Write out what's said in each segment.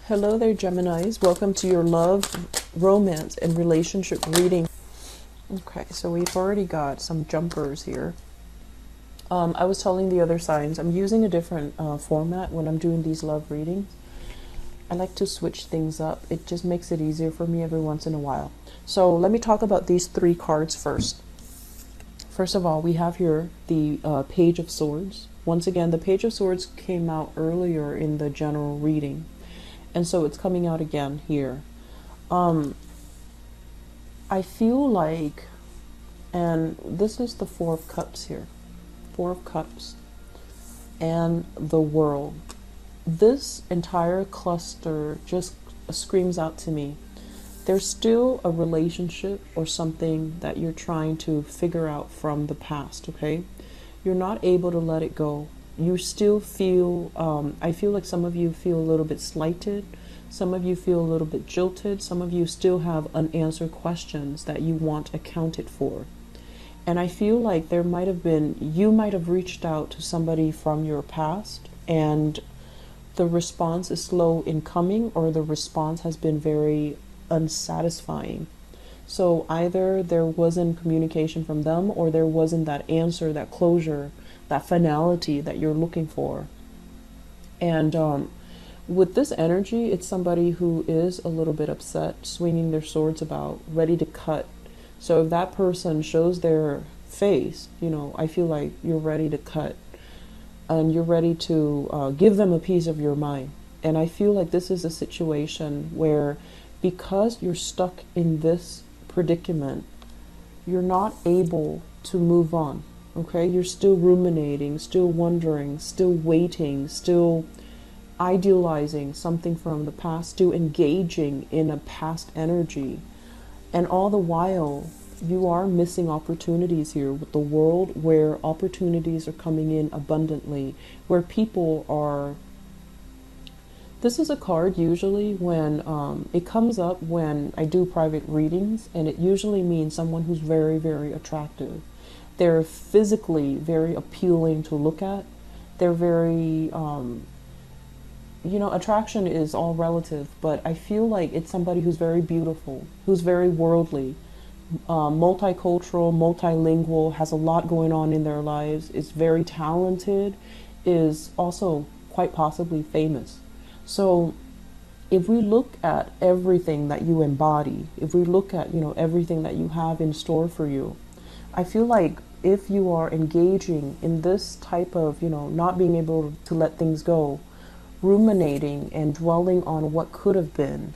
Hello there, Geminis. Welcome to your love, romance, and relationship reading. Okay, so we've already got some jumpers here. I was telling the other signs, I'm using a different format when I'm doing these love readings. I like to switch things up. It just makes it easier for me every once in a while. So let me talk about these three cards first. First of all, we have here the Page of Swords. Once again, the Page of Swords came out earlier in the general reading. And so it's coming out again here. I feel like, and this is the Four of Cups here. Four of Cups and the World. This entire cluster just screams out to me. There's still a relationship or something that you're trying to figure out from the past, okay? You're not able to let it go. You still feel, I feel like some of you feel a little bit slighted. Some of you feel a little bit jilted. Some of you still have unanswered questions that you want accounted for. And I feel like there might have been, you might have reached out to somebody from your past and the response is slow in coming, or the response has been very unsatisfying. So either there wasn't communication from them, or there wasn't that answer, that closure, that finality that you're looking for. And with this energy, it's somebody who is a little bit upset, swinging their swords about, ready to cut. So if that person shows their face, you know, I feel like you're ready to cut and you're ready to give them a piece of your mind. And I feel like this is a situation where, because you're stuck in this predicament, you're not able to move on. Okay, you're still ruminating, still wondering, still waiting, still idealizing something from the past, still engaging in a past energy. And all the while, you are missing opportunities here with the World, where opportunities are coming in abundantly, where people are. This is a card usually when it comes up when I do private readings, and it usually means someone who's very, very attractive. They're physically very appealing to look at. They're very, you know, attraction is all relative, but I feel like it's somebody who's very beautiful, who's very worldly, multicultural, multilingual, has a lot going on in their lives, is very talented, is also quite possibly famous. So if we look at everything that you embody, if we look at, you know, everything that you have in store for you, I feel like if you are engaging in this type of, you know, not being able to let things go, ruminating and dwelling on what could have been,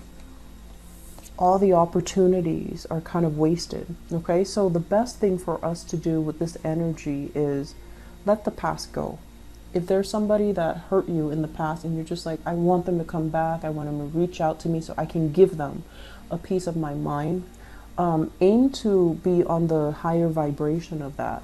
all the opportunities are kind of wasted. Okay, so the best thing for us to do with this energy is let the past go. If there's somebody that hurt you in the past and you're just like, I want them to come back, I want them to reach out to me so I can give them a piece of my mind, aim to be on the higher vibration of that,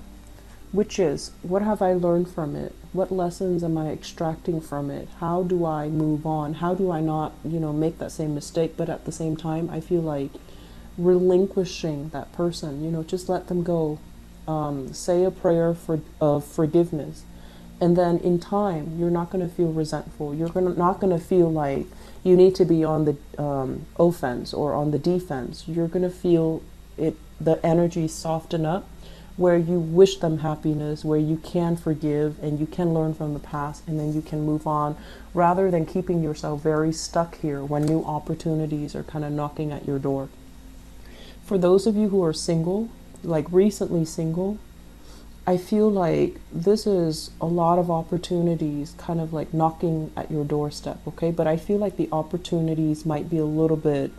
which is, what have I learned from it? What lessons am I extracting from it? How do I move on? How do I not, you know, make that same mistake? But at the same time, I feel like relinquishing that person, you know, just let them go. Say a prayer of forgiveness. And then in time, you're not going to feel resentful. You're not going to feel like you need to be on the offense or on the defense. You're going to feel it, the energy soften up, where you wish them happiness, where you can forgive and you can learn from the past, and then you can move on, rather than keeping yourself very stuck here when new opportunities are kind of knocking at your door. For those of you who are single, like recently single, I feel like this is a lot of opportunities kind of like knocking at your doorstep, okay? But I feel like the opportunities might be a little bit,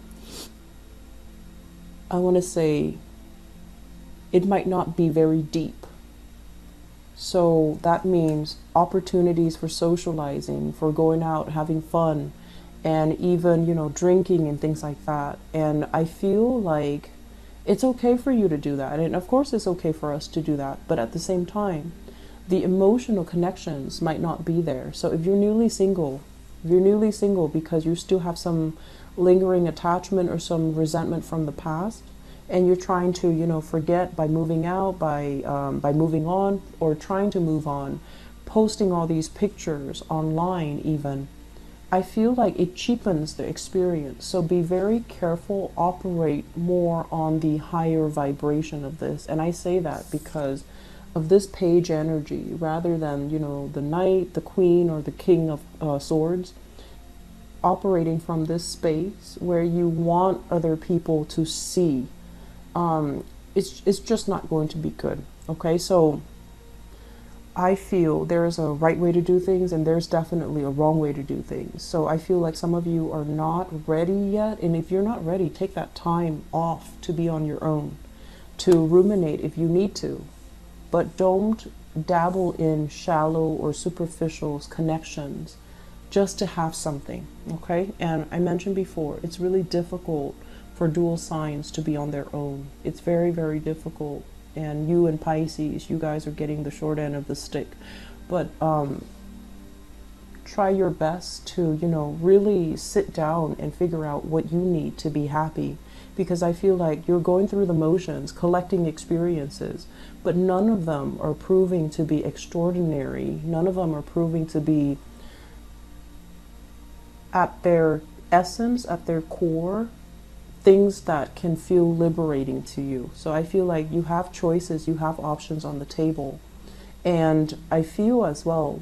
I want to say, it might not be very deep. So that means opportunities for socializing, for going out, having fun, and even, you know, drinking and things like that. And I feel like it's okay for you to do that. And of course it's okay for us to do that. But at the same time, the emotional connections might not be there. So if you're newly single because you still have some lingering attachment or some resentment from the past, and you're trying to, you know, forget by moving out, by moving on, or trying to move on, posting all these pictures online even, I feel like it cheapens the experience. So be very careful, operate more on the higher vibration of this. And I say that because of this page energy, rather than, you know, the knight, the queen, or the king of swords, operating from this space where you want other people to see. It's just not going to be good. Okay, so I feel there's a right way to do things and there's definitely a wrong way to do things. So I feel like some of you are not ready yet. And if you're not ready, take that time off to be on your own, to ruminate if you need to. But don't dabble in shallow or superficial connections just to have something, okay? And I mentioned before, it's really difficult for dual signs to be on their own. It's very, very difficult. And you and Pisces, you guys are getting the short end of the stick. But try your best to, you know, really sit down and figure out what you need to be happy. Because I feel like you're going through the motions, collecting experiences, but none of them are proving to be extraordinary. None of them are proving to be at their essence, at their core, things that can feel liberating to you. So I feel like you have choices, you have options on the table. And I feel as well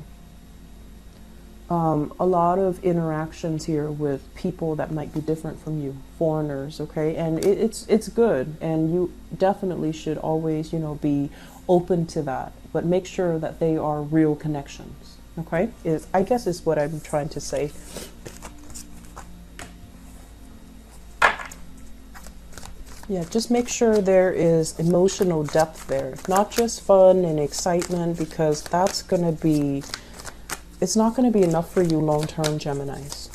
a lot of interactions here with people that might be different from you, foreigners, okay? And it's good, and you definitely should always, you know, be open to that, but make sure that they are real connections, okay? I guess is what I'm trying to say. Yeah, just make sure there is emotional depth there, not just fun and excitement, because that's going to be, it's not going to be enough for you long-term, Geminis.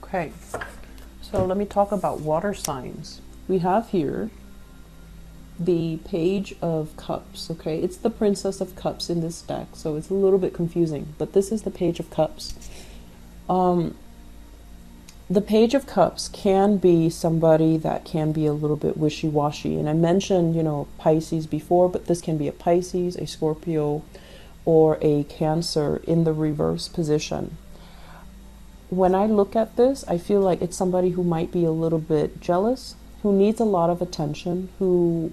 Okay, so let me talk about water signs. We have here the Page of Cups, okay? It's the Princess of Cups in this deck, so it's a little bit confusing, but this is the Page of Cups. The Page of Cups can be somebody that can be a little bit wishy-washy, and I mentioned, you know, Pisces before, but this can be a Pisces, a Scorpio, or a Cancer in the reverse position. When I look at this, I feel like it's somebody who might be a little bit jealous, who needs a lot of attention, who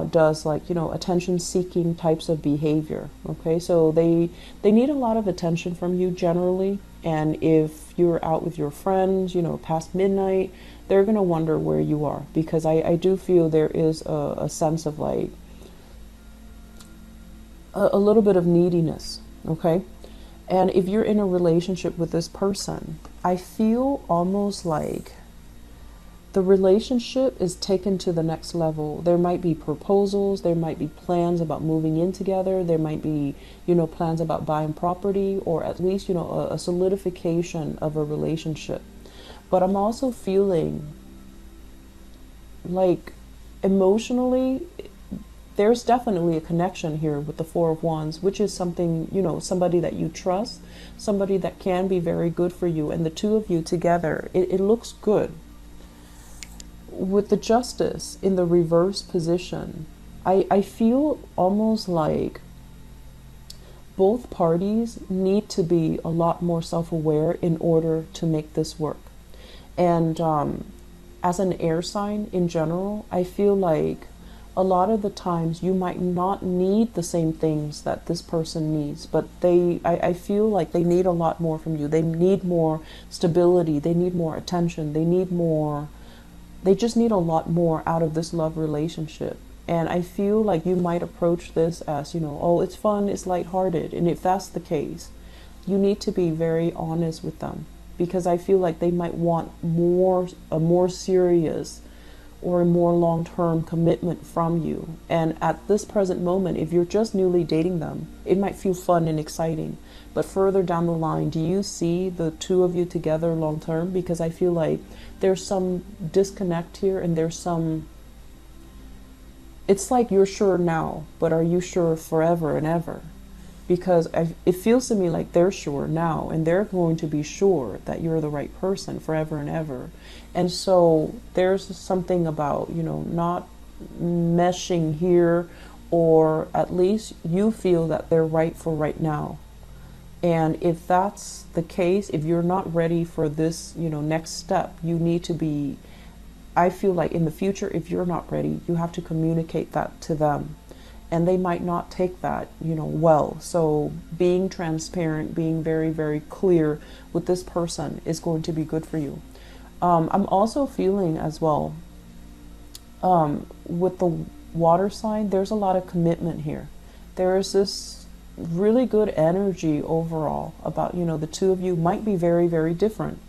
does, like, you know, attention-seeking types of behavior, okay? So they need a lot of attention from you generally, and if you're out with your friends, you know, past midnight, they're going to wonder where you are, because I do feel there is a sense of, like, a little bit of neediness, okay? And if you're in a relationship with this person, I feel almost like the relationship is taken to the next level. There might be proposals, there might be plans about moving in together, there might be, you know, plans about buying property, or at least, you know, a solidification of a relationship. But I'm also feeling like emotionally, there's definitely a connection here with the Four of Wands, which is something, you know, somebody that you trust, somebody that can be very good for you, and the two of you together, it looks good. With the Justice in the reverse position, I feel almost like both parties need to be a lot more self-aware in order to make this work. And as an air sign in general, I feel like a lot of the times you might not need the same things that this person needs, but I feel like they need a lot more from you. They need more stability, they need more attention, they just need a lot more out of this love relationship. And I feel like you might approach this as, you know, oh, it's fun, it's lighthearted. And if that's the case, you need to be very honest with them, because I feel like they might want a more serious or a more long-term commitment from you. And at this present moment, if you're just newly dating them, it might feel fun and exciting. But further down the line, do you see the two of you together long-term? Because I feel like there's some disconnect here, and there's some, it's like you're sure now, but are you sure forever and ever? because it feels to me like they're sure now, and they're going to be sure that you're the right person forever and ever. And so there's something about, you know, not meshing here, or at least you feel that they're right for right now. And if that's the case, if you're not ready for this, you know, next step, you need to be, I feel like in the future, if you're not ready, you have to communicate that to them. And they might not take that, you know, well. So being transparent, being very, very clear with this person is going to be good for you. I'm also feeling as well, with the water sign, there's a lot of commitment here. There is this really good energy overall about, you know, the two of you might be very, very different.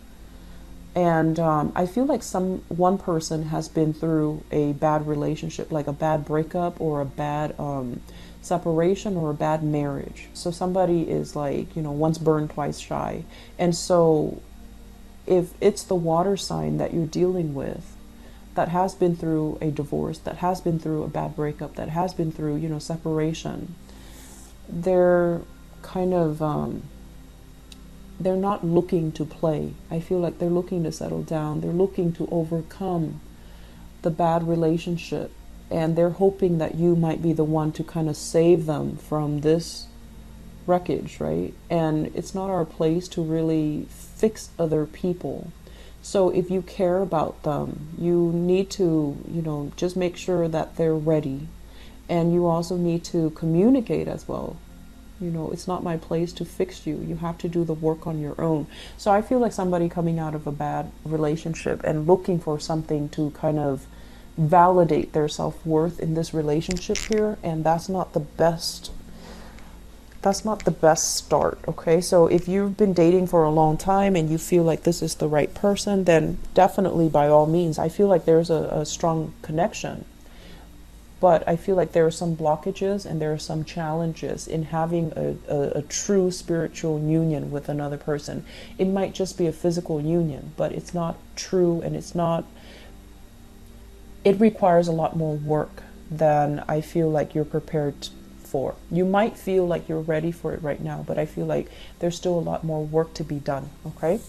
And I feel like one person has been through a bad relationship, like a bad breakup or a bad separation or a bad marriage. So somebody is like, you know, once burned, twice shy. And so if it's the water sign that you're dealing with, that has been through a divorce, that has been through a bad breakup, that has been through, you know, separation, they're kind of, they're not looking to play. I feel like they're looking to settle down. They're looking to overcome the bad relationship. And they're hoping that you might be the one to kind of save them from this wreckage, right? And it's not our place to really fix other people. So if you care about them, you need to, you know, just make sure that they're ready. And you also need to communicate as well. You know, it's not my place to fix you. You have to do the work on your own. So I feel like somebody coming out of a bad relationship and looking for something to kind of validate their self-worth in this relationship here, and that's not the best start. Okay, so if you've been dating for a long time and you feel like this is the right person, then definitely, by all means, I feel like there's a strong connection. But I feel like there are some blockages and there are some challenges in having a true spiritual union with another person. It might just be a physical union, but it's not true, and it requires a lot more work than I feel like you're prepared for. You might feel like you're ready for it right now, but I feel like there's still a lot more work to be done, okay?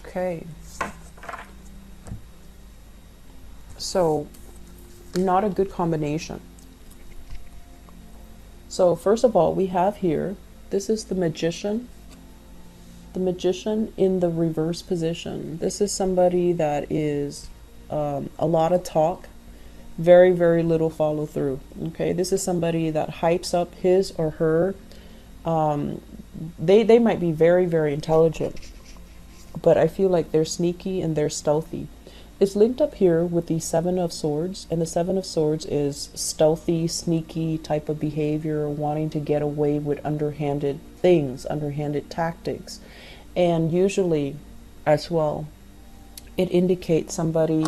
Okay. So, not a good combination. So, first of all, we have here, this is the Magician. The Magician in the reverse position. This is somebody that is a lot of talk, very, very little follow through. Okay, this is somebody that hypes up his or her. They might be very, very intelligent, but I feel like they're sneaky and they're stealthy. It's linked up here with the Seven of Swords, and the Seven of Swords is stealthy, sneaky type of behavior, wanting to get away with underhanded things, underhanded tactics. And usually, as well, it indicates somebody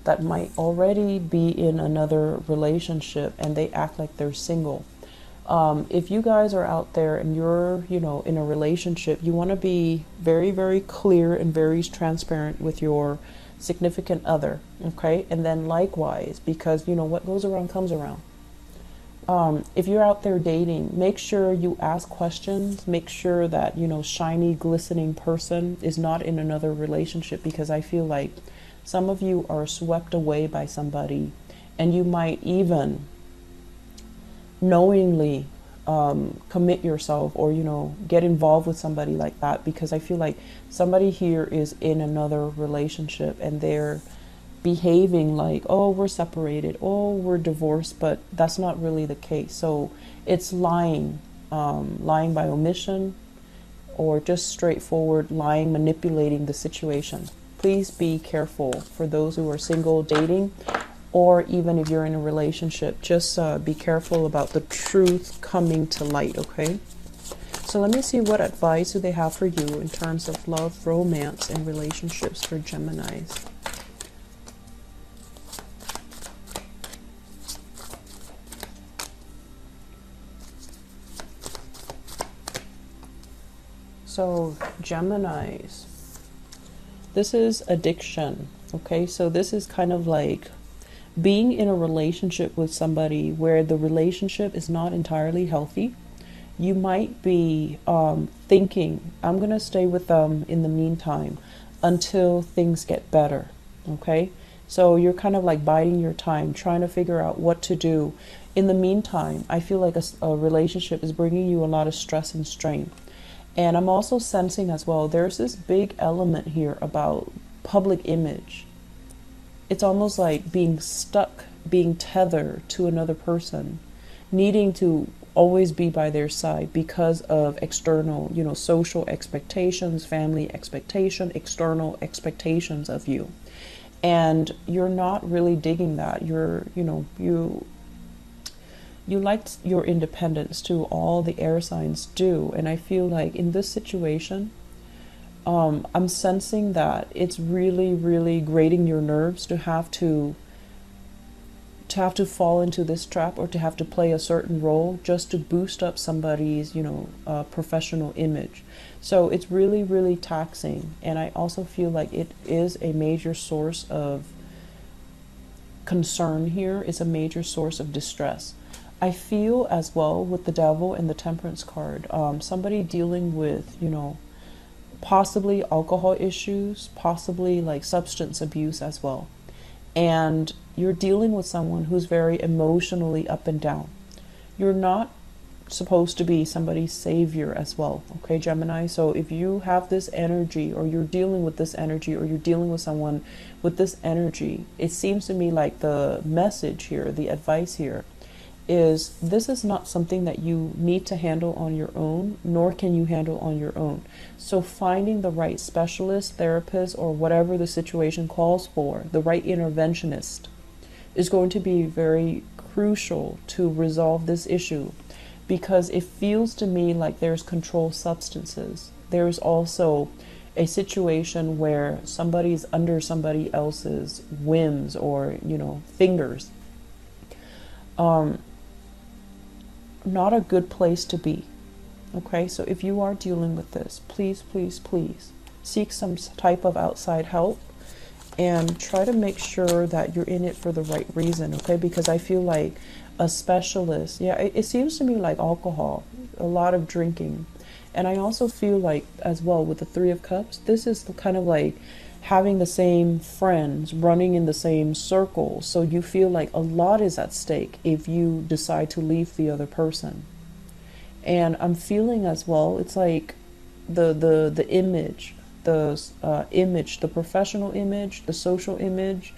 that might already be in another relationship and they act like they're single. If you guys are out there and you're, you know, in a relationship, you want to be very, very clear and very transparent with your significant other, okay? And then likewise, because, you know, what goes around comes around. If you're out there dating, make sure you ask questions. Make sure that, you know, shiny, glistening person is not in another relationship, because I feel like some of you are swept away by somebody, and you might even knowingly commit yourself, or, you know, get involved with somebody like that, because I feel like somebody here is in another relationship and they're behaving like, oh, we're separated, oh, we're divorced, but that's not really the case. So it's lying, lying by omission, or just straightforward lying, manipulating the situation. Please be careful for those who are single, dating, or even if you're in a relationship. Just be careful about the truth coming to light, okay? So let me see, what advice do they have for you in terms of love, romance, and relationships for Geminis? So Geminis, this is addiction. Okay, so this is kind of like being in a relationship with somebody where the relationship is not entirely healthy. You might be thinking, I'm going to stay with them in the meantime until things get better. Okay, so you're kind of like biding your time, trying to figure out what to do. In the meantime, I feel like a relationship is bringing you a lot of stress and strain. And I'm also sensing as well, there's this big element here about public image. It's almost like being stuck, being tethered to another person, needing to always be by their side because of external, social expectations, family expectation, external expectations of you. And you're not really digging that. You like your independence too. All the air signs do. And I feel like in this situation, I'm sensing that it's really, really grating your nerves to have to fall into this trap, or to have to play a certain role just to boost up somebody's, professional image. So it's really, really taxing. And I also feel like it is a major source of concern here. It's a major source of distress. I feel as well with the Devil and the Temperance card, somebody dealing with, possibly alcohol issues, possibly like substance abuse as well. And you're dealing with someone who's very emotionally up and down. You're not supposed to be somebody's savior as well, okay, Gemini? So if you have this energy, or you're dealing with this energy, or you're dealing with someone with this energy, it seems to me like the message here, the advice here, is this is not something that you need to handle on your own, nor can you handle on your own. So finding the right specialist, therapist, or whatever the situation calls for, the right interventionist, is going to be very crucial to resolve this issue, because it feels to me like there's controlled substances. There's also a situation where somebody's under somebody else's whims or, fingers. Not a good place to be. Okay, so if you are dealing with this, please, please, please seek some type of outside help, and try to make sure that you're in it for the right reason. Okay, because I feel like a specialist, it seems to me like alcohol, a lot of drinking. And I also feel like as well with the Three of Cups, this is kind of like having the same friends, running in the same circle. So you feel like a lot is at stake if you decide to leave the other person. And I'm feeling as well, it's like the image, the professional image, the social image,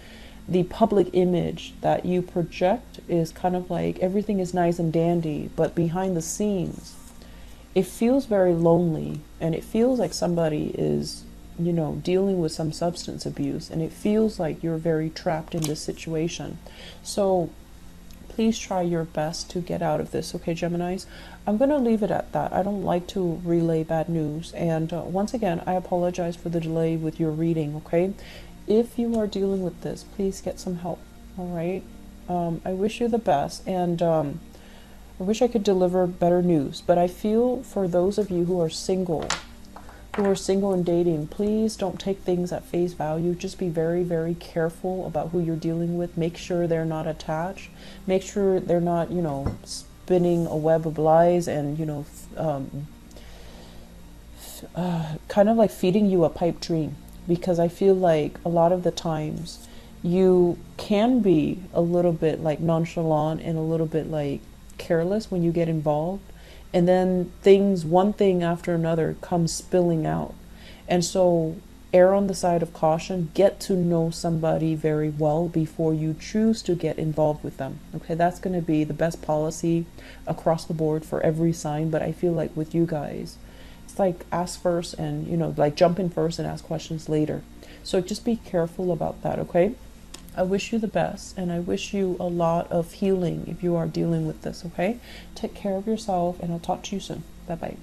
the public image that you project is kind of like everything is nice and dandy, but behind the scenes, it feels very lonely, and it feels like somebody is dealing with some substance abuse, and it feels like you're very trapped in this situation. So please try your best to get out of this, okay, Geminis? I'm going to leave it at that. I don't like to relay bad news, and once again, I apologize for the delay with your reading, okay? If you are dealing with this, please get some help, all right? I wish you the best, and I wish I could deliver better news, but I feel for those of you who are single and dating, please don't take things at face value. Just be very, very careful about who you're dealing with. Make sure they're not attached. Make sure they're not, spinning a web of lies and, kind of like feeding you a pipe dream. Because I feel like a lot of the times you can be a little bit like nonchalant and a little bit like careless when you get involved. And then one thing after another comes spilling out. And so err on the side of caution. Get to know somebody very well before you choose to get involved with them. Okay, that's going to be the best policy across the board for every sign. But I feel like with you guys, it's like ask first and, like jump in first and ask questions later. So just be careful about that, okay? I wish you the best, and I wish you a lot of healing if you are dealing with this, okay? Take care of yourself, and I'll talk to you soon. Bye-bye.